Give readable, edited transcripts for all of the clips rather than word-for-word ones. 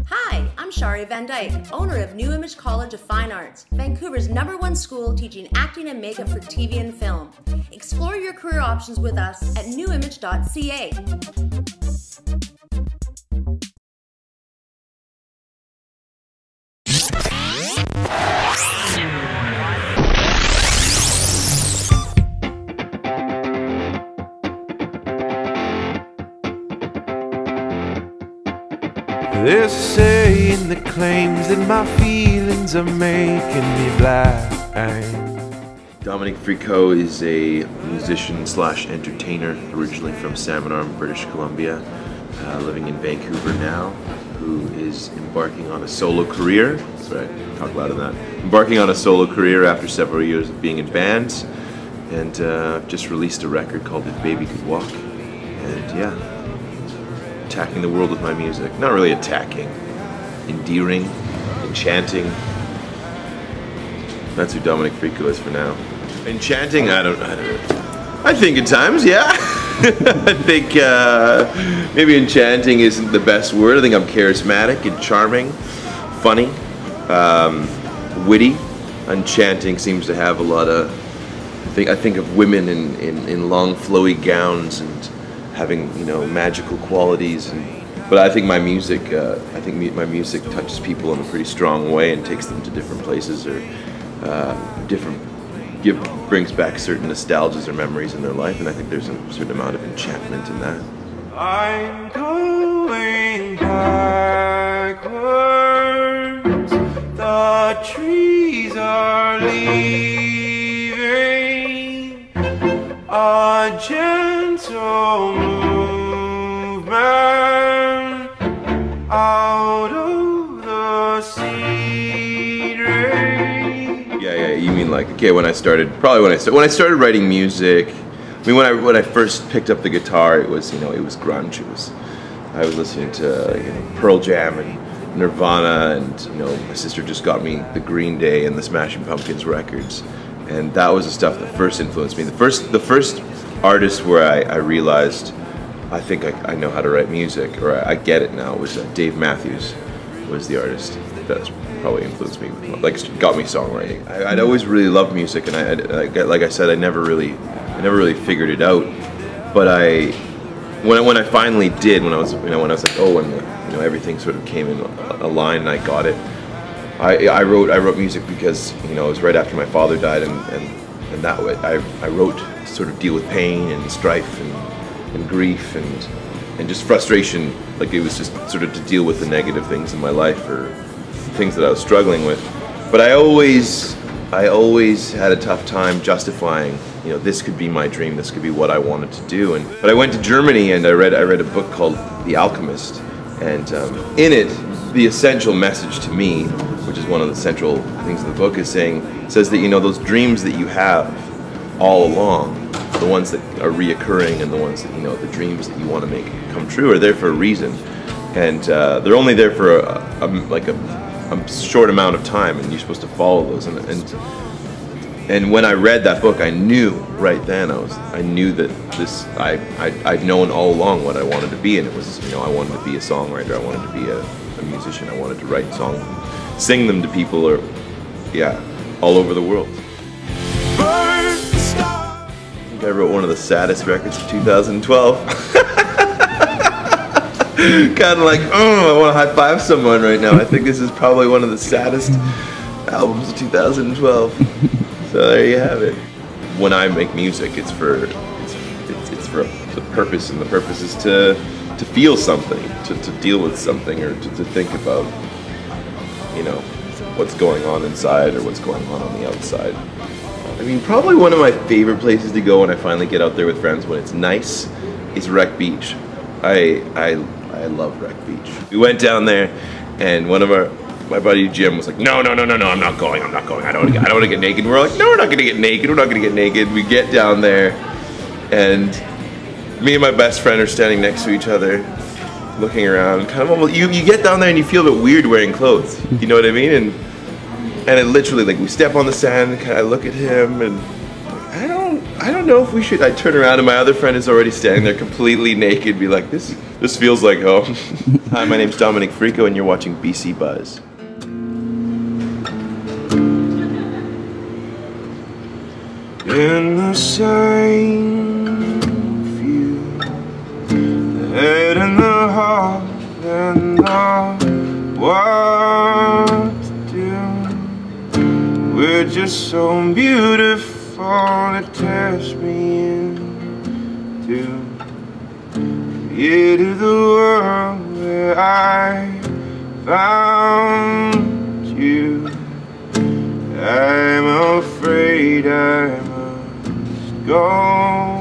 Hi, I'm Shari Van Dyke, owner of New Image College of Fine Arts, Vancouver's #1 school teaching acting and makeup for TV and film. Explore your career options with us at newimage.ca. There's a saying that claims that my feelings are making me blind. Dominique Fricot is a musician slash entertainer, originally from Salmon Arm, British Columbia, living in Vancouver now, who is embarking on a solo career. Sorry, talk loud on that. Embarking on a solo career after several years of being in bands, and just released a record called If Baby Could Walk. And yeah, attacking the world with my music. Not really attacking, endearing, enchanting. That's who Dominique Fricot is for now. Enchanting, I don't know. I think at times, yeah. I think maybe enchanting isn't the best word. I think I'm charismatic and charming, funny, witty. Enchanting seems to have a lot of, I think of women in long flowy gowns and having, you know, magical qualities, but I think my music, my music touches people in a pretty strong way and takes them to different places or brings back certain nostalgias or memories in their life, and I think there's a certain amount of enchantment in that. I'm going backwards, the trees are leaving a gentle movement out of the seed rain. Yeah, you mean like, okay, when I started writing music, I mean, when I first picked up the guitar, it was, you know, it was grunge. I was listening to, you know, Pearl Jam and Nirvana, and, you know, my sister just got me the Green Day and the Smashing Pumpkins records, and that was the stuff that first influenced me. The first artist where I realized I think I know how to write music, or I get it now, was Dave Matthews was the artist that's probably influenced me, like got me songwriting. I'd always really loved music, and like I said, I never really figured it out. But when I finally did, when I was like, oh, and you know, everything sort of came in a line and I got it. I wrote music because, you know, it was right after my father died, and that way I wrote to sort of deal with pain and strife and grief and just frustration. Like, it was just sort of to deal with the negative things in my life or things that I was struggling with. But I always had a tough time justifying, you know, this could be my dream, this could be what I wanted to do. But I went to Germany and I read a book called The Alchemist, and in it, the essential message to me, which is one of the central things in the book, says that, you know, those dreams that you have all along, the ones that are reoccurring and the ones that, you know, the dreams that you want to make come true, are there for a reason, and they're only there for a short amount of time, and you're supposed to follow those. And when I read that book, I knew right then, I knew that I'd known all along what I wanted to be, and it was, you know, I wanted to be a songwriter, I wanted to be a musician, I wanted to write songs, sing them to people, or yeah, all over the world. I think I wrote one of the saddest records of 2012. Kind of like, oh, I want to high five someone right now. I think this is probably one of the saddest albums of 2012. So there you have it. When I make music, it's for a purpose, and the purpose is to feel something, to deal with something, or to think about, you know, what's going on inside or what's going on the outside. I mean, probably one of my favorite places to go when I finally get out there with friends when it's nice is Wreck Beach. I love Wreck Beach. We went down there, and my buddy Jim was like, no, I'm not going. I don't want to get naked. We're like, no, we're not going to get naked. We get down there, and me and my best friend are standing next to each other, looking around, kind of almost, you get down there and you feel a bit weird wearing clothes, you know what I mean? And it literally, like, we step on the sand, kind of look at him, and I don't know if we should. I turn around and my other friend is already standing there completely naked, be like, there's This feels like home. Hi, my name's Dominique Fricot, and you're watching BC Buzz. In the same view, the head and the heart and the what to do. We're just so beautiful, it tears me into into the world where I found you. I'm afraid I must go.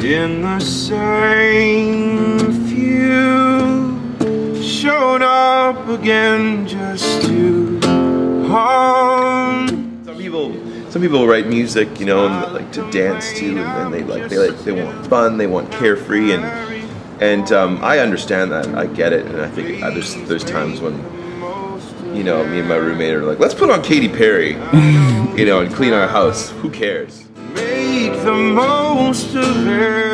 In the same few showed up again just to harm. Some people write music, you know, and like to dance to, and they want fun, they want carefree, and I understand that, I get it, and I think there's times when, you know, me and my roommate are like, let's put on Katy Perry, you know, and clean our house. Who cares? Make the most of it.